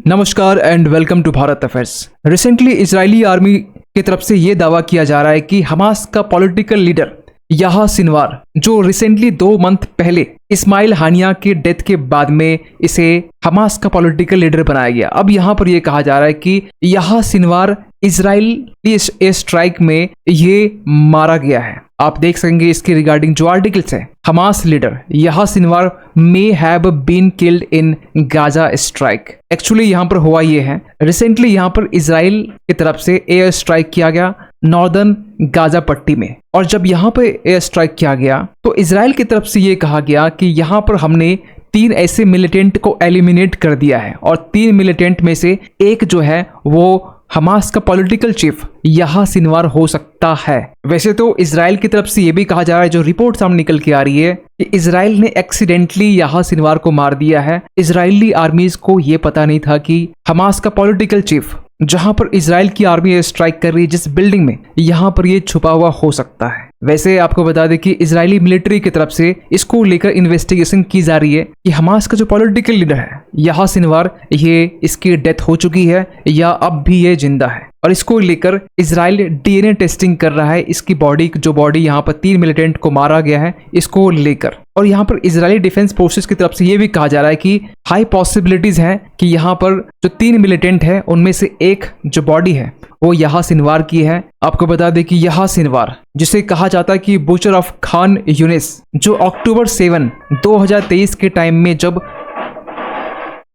नमस्कार and welcome to Bharat affairs. Recently Israeli army की तरफ से ये दावा किया जा रहा है कि हमास का पॉलिटिकल लीडर याह्या सिनवार, जो रिसेंटली 2 मंथ पहले इस्माइल हानिया के डेथ के बाद में इसे हमास का पॉलिटिकल लीडर बनाया गया। अब यहाँ पर यह कहा जा रहा है कि Yahya Sinwar Israeli air strike में ये मारा गया है। आप देख सकेंगे इसके रिगार्डिंग जो आर्टिकल्स है, Hamas leader Yahya Sinwar may have been killed in Gaza strike. Actually यहाँ पर हुआ ये है, रिसेंटली यहाँ पर इजराइल की तरफ से एयर स्ट्राइक किया गया नॉर्दर्न गाजा पट्टी में, और जब यहाँ पर एयर स्ट्राइक किया गया तो इजराइल की तरफ से ये कहा गया कि यहाँ पर हमने 3 ऐसे मिलिटेंट को एलिमिनेट कर दिया है, और 3 मिलिटेंट में से एक जो है वो हमास का पॉलिटिकल चीफ याह्या सिनवार हो सकता है। वैसे तो इजराइल की तरफ से ये भी कहा जा रहा है, जो रिपोर्ट सामने निकल के आ रही है, कि इजराइल ने एक्सीडेंटली याह्या सिनवार को मार दिया है। इजरायली आर्मीज को ये पता नहीं था कि हमास का पॉलिटिकल चीफ जहां पर इजराइल की आर्मी स्ट्राइक कर रही है, जिस बिल्डिंग में, यहां पर ये छुपा हुआ हो सकता है। वैसे आपको बता दें कि इजरायली मिलिट्री की तरफ से इसको लेकर इन्वेस्टिगेशन की जा रही है कि हमास का जो पॉलिटिकल लीडर है याह्या सिनवार, ये इसकी डेथ हो चुकी है या अब भी ये जिंदा है, और इसको लेकर इजराइल डीएनए टेस्टिंग कर रहा है। इसकी बॉडी यहाँ पर 3 मिलिटेंट को मारा गया है, इसको लेकर। और यहाँ पर इजरायली डिफेंस फोर्सेस की तरफ से ये भी कहा जा रहा है कि हाई पॉसिबिलिटीज है कि यहाँ पर जो 3 मिलिटेंट है उनमें से एक जो बॉडी है वो याह्या सिनवार की है। आपको बता दें कि याह्या सिनवार, जिसे कहा जाता है कि बुचर ऑफ खान यूनिस, जो अक्टूबर 7, 2023 के टाइम में जब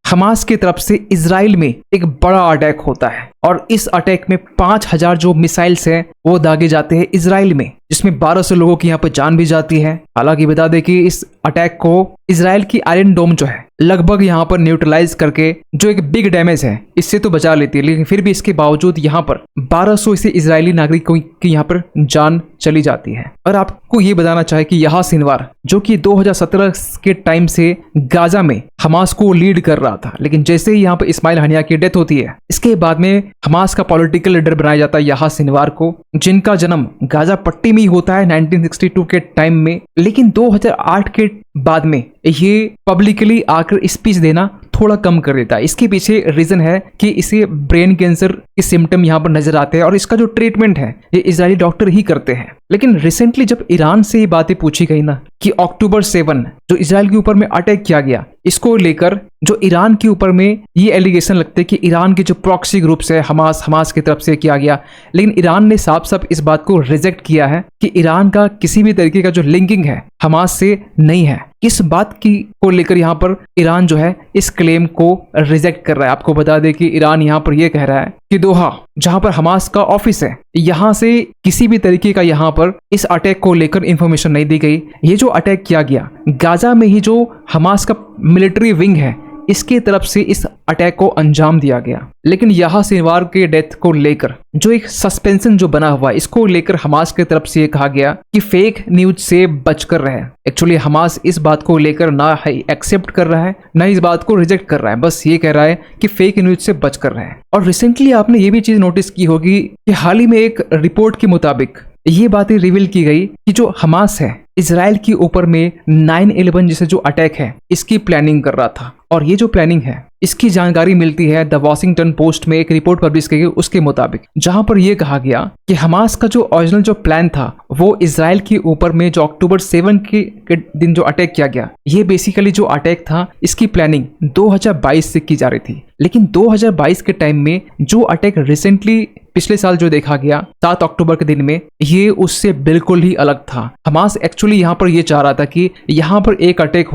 हमास की तरफ से इजराइल में एक बड़ा अटैक होता है, और इस अटैक में 5000 जो मिसाइल्स हैं वो दागे जाते हैं इजराइल में, जिसमें 1200 लोगों की यहाँ पर जान भी जाती है। हालांकि बता दें कि इस अटैक को इजराइल की आयरन डोम जो है लगभग यहाँ पर न्यूट्रलाइज करके, जो एक बिग डैमेज है, इससे तो बचा लेती है, लेकिन फिर भी इसके बावजूद यहाँ पर 1200 से इजरायली नागरिकों की यहाँ पर जान चली जाती है। और आपको ये बताना चाहे कि याह्या सिनवार, जो कि 2017 के टाइम से गाजा में हमास को लीड कर रहा था, लेकिन जैसे ही यहाँ पर इस्माइल हानिया की डेथ होती है, इसके बाद में हमास का पॉलिटिकल लीडर बनाया जाता है याह्या सिनवार को, जिनका जन्म गाजा पट्टी में ही होता है 1962 के टाइम में। लेकिन 2008 के बाद में ये पब्लिकली आकर स्पीच देना थोड़ा कम कर देता है। इसके पीछे रीजन है कि इसे ब्रेन कैंसर के सिम्टम यहाँ पर नजर आते हैं, और इसका जो ट्रीटमेंट है ये इजरायली डॉक्टर ही करते हैं। लेकिन रिसेंटली जब ईरान से ये बातें पूछी गई ना कि अक्टूबर 7 जो इजराइल के ऊपर में अटैक किया गया, इसको लेकर जो ईरान के ऊपर में ये एलिगेशन लगते हैं कि ईरान के जो प्रॉक्सी ग्रुप्स है हमास की तरफ से किया गया, लेकिन ईरान ने साफ साफ इस बात को रिजेक्ट किया है कि ईरान का किसी भी तरीके का जो लिंकिंग है हमास से नहीं है। इस बात की को लेकर यहाँ पर ईरान जो है इस क्लेम को रिजेक्ट कर रहा है। आपको बता दें कि ईरान यहाँ पर यह कह रहा है कि दोहा, जहां पर हमास का ऑफिस है, यहां से किसी भी तरीके का यहाँ पर इस अटैक को लेकर इंफॉर्मेशन नहीं दी गई। ये जो अटैक किया गया गाजा में ही, जो हमास का मिलिट्री विंग है, इसके तरफ से इस अटैक को अंजाम दिया गया। लेकिन याह्या सिनवार के डेथ को लेकर जो एक सस्पेंशन जो बना हुआ है, इसको लेकर हमास की तरफ से ये कहा गया कि फेक न्यूज से बचकर रहे। एक्चुअली हमास इस बात को लेकर ना एक्सेप्ट कर रहा है, ना इस बात को रिजेक्ट कर रहा है, बस ये कह रहा है कि फेक न्यूज से बचकर रहे। और रिसेंटली आपने ये भी चीज नोटिस की होगी कि हाल ही में एक रिपोर्ट के मुताबिक ये बातें रिवील की गई कि जो हमास है इजराइल के ऊपर में 9/11 जैसे जो अटैक है इसकी प्लानिंग कर रहा था। और ये जो प्लानिंग है इसकी जानकारी मिलती है द वॉशिंगटन पोस्ट में एक रिपोर्ट पब्लिश की गई उसके मुताबिक, जहां पर यह कहा गया कि हमास का जो ओरिजिनल जो प्लान था वो इजराइल के ऊपर में जो अक्टूबर 7 के दिन जो अटैक किया गया, ये बेसिकली जो अटैक था इसकी प्लानिंग 2022 से की जा रही थी। लेकिन 2022 के टाइम में जो अटैक रिसेंटली पिछले साल जो देखा गया 7 अक्टूबर के दिन में, ये उससे बिल्कुल ही अलग था। हमास एक्चुअली यहाँ पर ये चाह रहा था कि यहाँ पर एक अटैक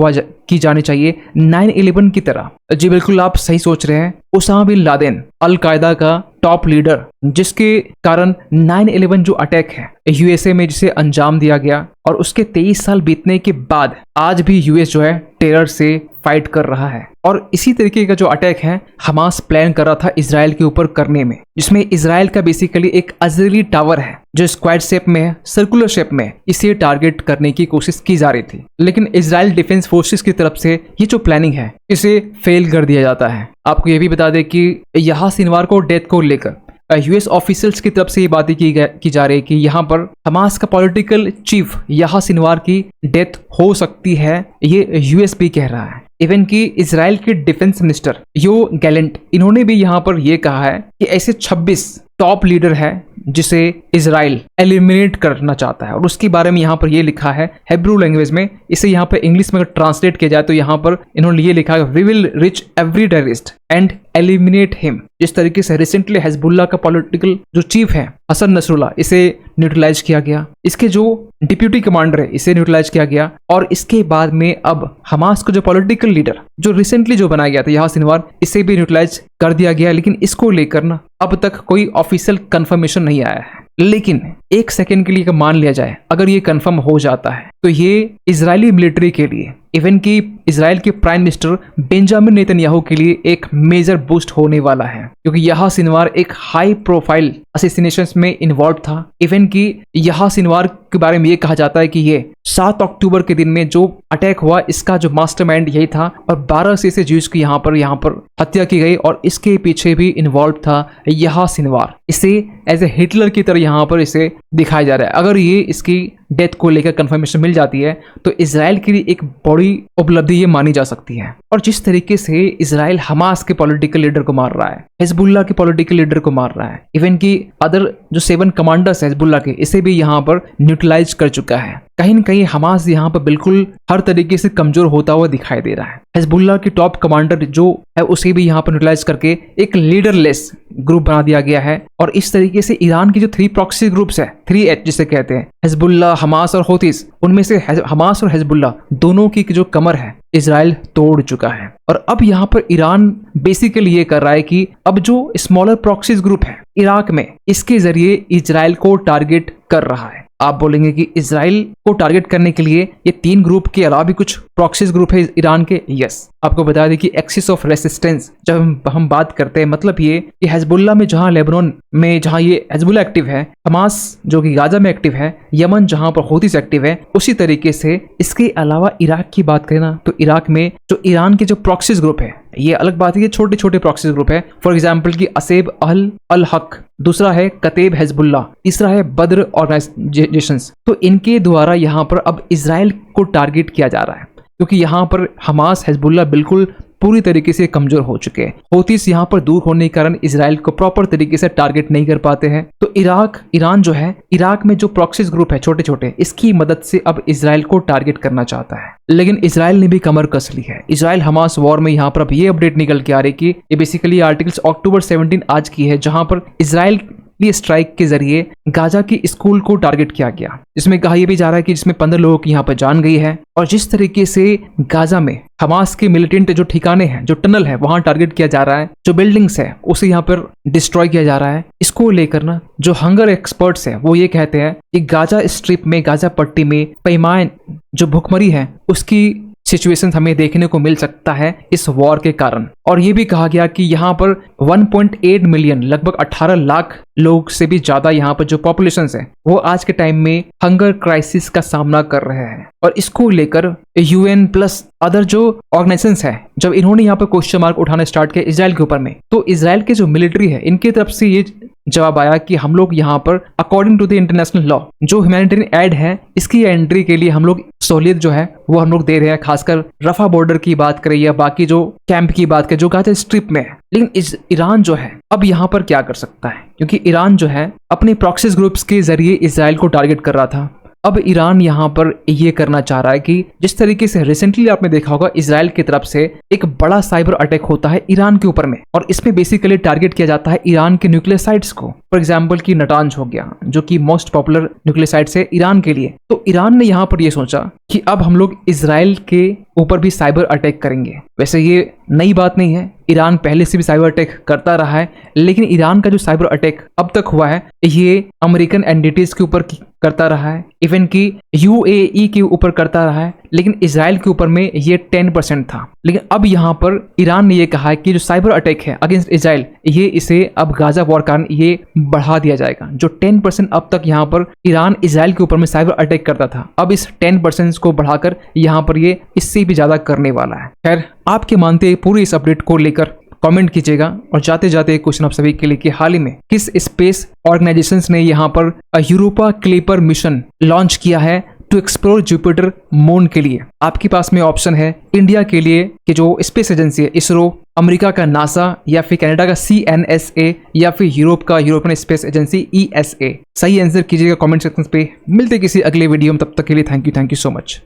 की जानी चाहिए 9/11 की तरह। जी बिल्कुल, आप सही सोच रहे हैं। उसामा बिन लादेन, अल कायदा का टॉप लीडर, जिसके कारण 9/11 जो अटैक है यूएसए में जिसे अंजाम दिया गया, और उसके 23 साल बीतने के बाद आज भी यूएस जो है टेरर से फाइट कर रहा है। और इसी तरीके का जो अटैक है हमास प्लान कर रहा था इजराइल के ऊपर करने में, जिसमें इजराइल का बेसिकली एक अजरेली टावर है जो स्क्वायर शेप में है, सर्कुलर शेप में, इसे टारगेट करने की कोशिश की जा रही थी। लेकिन इजराइल डिफेंस फोर्सेस की तरफ से ये जो प्लानिंग है इसे फेल कर दिया जाता है। आपको ये भी बता दें कि याह्या सिनवार को डेथ को लेकर यूएस ऑफिशियल्स की तरफ से ये बातें की जा रही है कि यहाँ पर हमास का पॉलिटिकल चीफ याह्या सिनवार की डेथ हो सकती है, ये यूएस भी कह रहा है। इवन कि इजराइल के डिफेंस मिनिस्टर यो गैलेंट, इन्होंने भी यहाँ पर यह कहा है कि ऐसे 26 टॉप लीडर है जिसे इजराइल एलिमिनेट करना चाहता है। और उसके बारे में यहाँ पर ये लिखा है हेब्रू लैंग्वेज में, इसे यहाँ पर इंग्लिश में अगर ट्रांसलेट किया जाए तो यहाँ पर इन्होंने ये लिखा है, we will reach every terrorist and eliminate him. जिस तरीके से रिसेंटली हिजबुल्लाह का पॉलिटिकल जो चीफ है हसन नसरुल्लाह, इसे न्यूट्रलाइज किया गया, इसके जो डिप्यूटी कमांडर है इसे न्यूट्रलाइज किया गया, और इसके बाद में अब हमास का जो पॉलिटिकल लीडर जो रिसेंटली जो बनाया गया था यहां सिनवार, इसे भी न्यूट्रलाइज कर दिया गया। लेकिन इसको लेकर ना अब तक कोई ऑफिशियल कंफर्मेशन नहीं आया है। लेकिन एक सेकंड के लिए मान लिया जाए अगर ये कंफर्म हो जाता है तो ये इजरायली मिलिट्री के लिए, इवन कि इजराइल के प्राइम मिनिस्टर बेंजामिन नेतन्याहू के लिए एक मेजर बूस्ट होने वाला है, क्योंकि यह सिनवार एक हाई प्रोफाइल असैसिनेशंस में इन्वॉल्व था। इवन कि यह सिनवार के बारे में ये कहा जाता है कि ये 7 अक्टूबर के दिन में जो अटैक हुआ इसका जो मास्टरमाइंड यही था, और 12 से ज्यूज की यहाँ पर हत्या की गई, और इसके पीछे भी इन्वॉल्व था यह सिनवार। इसे एज ए हिटलर की तरह यहाँ पर इसे दिखाया जा रहा है। अगर ये इसकी डेथ को लेकर कंफर्मेशन मिल जाती है तो इजराइल के लिए एक बड़ी उपलब्धि ये मानी जा सकती है। और जिस तरीके से इजराइल हमास के पॉलिटिकल लीडर को मार रहा है, हिजबुल्लाह के पॉलिटिकल लीडर को मार रहा है, इवन कि अदर जो 7 कमांडर्स है हिजबुल्लाह के, इसे भी यहाँ पर न्यूट्रलाइज कर चुका है। कहीं न कहीं हमास यहाँ पर बिल्कुल हर तरीके से कमजोर होता हुआ दिखाई दे रहा है। हिजबुल्लाह के टॉप कमांडर जो है उसे भी यहाँ पर न्यूट्रलाइज करके एक लीडरलेस ग्रुप बना दिया गया है। और इस तरीके से ईरान की जो 3 प्रॉक्सी ग्रुप्स है, 3H जिसे कहते हैं, हिजबुल्लाह, हमास और हौतीस, उनमें से हमास और हिजबुल्लाह दोनों की जो कमर है इजराइल तोड़ चुका है। और अब यहाँ पर ईरान बेसिकली ये कर रहा है कि अब जो स्मॉलर प्रॉक्सीज ग्रुप है इराक में, इसके जरिए इजराइल को टारगेट कर रहा है। आप बोलेंगे कि इजराइल को टारगेट करने के लिए ये 3 ग्रुप के अलावा भी कुछ प्रॉक्सीज ग्रुप है ईरान के। यस, आपको बता दें कि एक्सिस ऑफ रेसिस्टेंस जब हम बात करते हैं, मतलब ये कि हिजबुल्लाह में जहां लेबनान में जहां ये हिजबुल्लाह एक्टिव है, हमास जो कि गाजा में एक्टिव है, यमन जहां पर हौतीस एक्टिव है, उसी तरीके से इसके अलावा इराक की बात करें ना तो इराक में जो ईरान के जो प्रॉक्सीज ग्रुप है, ये अलग बात है कि छोटे छोटे प्रॉक्सीज ग्रुप है। फॉर एग्जाम्पल की असेब अल हक, दूसरा है कतेब हिजबुल्लाह, तीसरा है बद्र ऑर्गेनाइजेशंस। तो इनके द्वारा यहाँ पर अब इजराइल को टारगेट किया जा रहा है, क्योंकि यहाँ पर हमास हिजबुल्लाह बिल्कुल पूरी तरीके से कमजोर हो चुके हैं। हौतीस यहाँ पर दूर होने के कारण इजराइल को प्रॉपर तरीके से टारगेट नहीं कर पाते हैं। तो ईरान जो है, इराक में जो प्रॉक्सीज ग्रुप है छोटे छोटे, इसकी मदद से अब इजराइल को टारगेट करना चाहता है। लेकिन इजराइल ने भी कमर कस ली है। इजराइल हमास वॉर में यहाँ पर अब ये अपडेट निकल के आ रही कि ये बेसिकली आर्टिकल्स अक्टूबर 17 आज की है, जहां पर इजराइल ये स्ट्राइक के जरिए गाजा की स्कूल को टारगेट किया गया, जिसमें कहा यह भी जा रहा है कि जिसमें 15 लोगों की यहाँ पर जान गई है। और जिस तरीके से गाजा में हमास के मिलिटेंट जो ठिकाने हैं, जो टनल है, वहां टारगेट किया जा रहा है, जो बिल्डिंग्स है उसे यहाँ पर डिस्ट्रॉय किया जा रहा है। इसको लेकर ना जो हंगर एक्सपर्ट्स है वो ये कहते हैं कि गाजा स्ट्रिप में, गाजा पट्टी में पैमाइन जो भुखमरी है उसकी सिचुएशन हमें देखने को मिल सकता है इस वॉर के कारण। और ये भी कहा गया कि यहाँ पर 1.8 मिलियन, लगभग 18 लाख लोग से भी ज्यादा यहाँ पर जो पॉपुलेशन है वो आज के टाइम में हंगर क्राइसिस का सामना कर रहे हैं। और इसको लेकर UN प्लस अदर जो ऑर्गेनाइजेशंस है, जब इन्होंने यहाँ पर क्वेश्चन मार्क उठाना स्टार्ट किया इजराइल के ऊपर में, तो इजराइल के जो मिलिट्री है इनकी तरफ से ये जवाब आया कि हम लोग यहाँ पर according to the international law जो ह्यूमैनिटेरियन एड है, इसकी एंट्री के लिए हम लोग सहूलियत जो है वो हम लोग दे रहे हैं। खासकर रफा बॉर्डर की बात करें या बाकी जो कैंप की बात करें जो गाजा स्ट्रिप में है। लेकिन ईरान जो है अब यहाँ पर क्या कर सकता है, क्योंकि ईरान जो है अपने प्रॉक्सीज ग्रुप्स के जरिए इजराइल को टारगेट कर रहा था। अब ईरान यहाँ पर ये करना चाह रहा है कि जिस तरीके से रिसेंटली आपने देखा होगा इजराइल की तरफ से एक बड़ा साइबर अटैक होता है ईरान के ऊपर में, और इसमें बेसिकली टारगेट किया जाता है ईरान के न्यूक्लियर साइट्स को। फॉर एग्जांपल की नटांज हो गया, जो कि मोस्ट पॉपुलर न्यूक्लियर साइट्स है ईरान के लिए। तो ईरान ने यहाँ पर ये सोचा कि अब हम लोग इजराइल के ऊपर भी साइबर अटैक करेंगे। वैसे ये नई बात नहीं है, ईरान पहले से भी साइबर अटैक करता रहा है, लेकिन ईरान का जो साइबर अटैक अब तक हुआ है ये अमेरिकन एंटिटीज के ऊपर करता रहा है, इवन कि UAE के ऊपर करता रहा है, लेकिन इजराइल के ऊपर में ये 10% था। लेकिन अब यहाँ पर ईरान ने ये कहा है कि जो साइबर अटैक है अगेंस्ट इजराइल, ये इसे अब गाजा वॉर कारण ये बढ़ा दिया जाएगा। जो 10% अब तक यहाँ पर ईरान इजराइल के ऊपर में साइबर अटैक करता था, अब इस 10% को बढ़ाकर यहाँ पर ये इससे भी ज्यादा करने वाला है। खैर, आपके मानते पूरी इस अपडेट को लेकर कमेंट कीजिएगा। और जाते जाते एक क्वेश्चन आप सभी के लिए कि हाल ही में किस स्पेस ऑर्गेनाइजेशंस ने यहाँ पर यूरोपा क्लीपर मिशन लॉन्च किया है टू एक्सप्लोर जुपिटर मून के लिए। आपके पास में ऑप्शन है इंडिया के लिए कि जो स्पेस एजेंसी है इसरो, अमेरिका का नासा, या फिर कनाडा का CNSA, या फिर यूरोप का यूरोपियन स्पेस एजेंसी ESA। सही आंसर कीजिएगा कमेंट सेक्शन पे। मिलते किसी अगले वीडियो में, तब तक के लिए थैंक यू सो मच।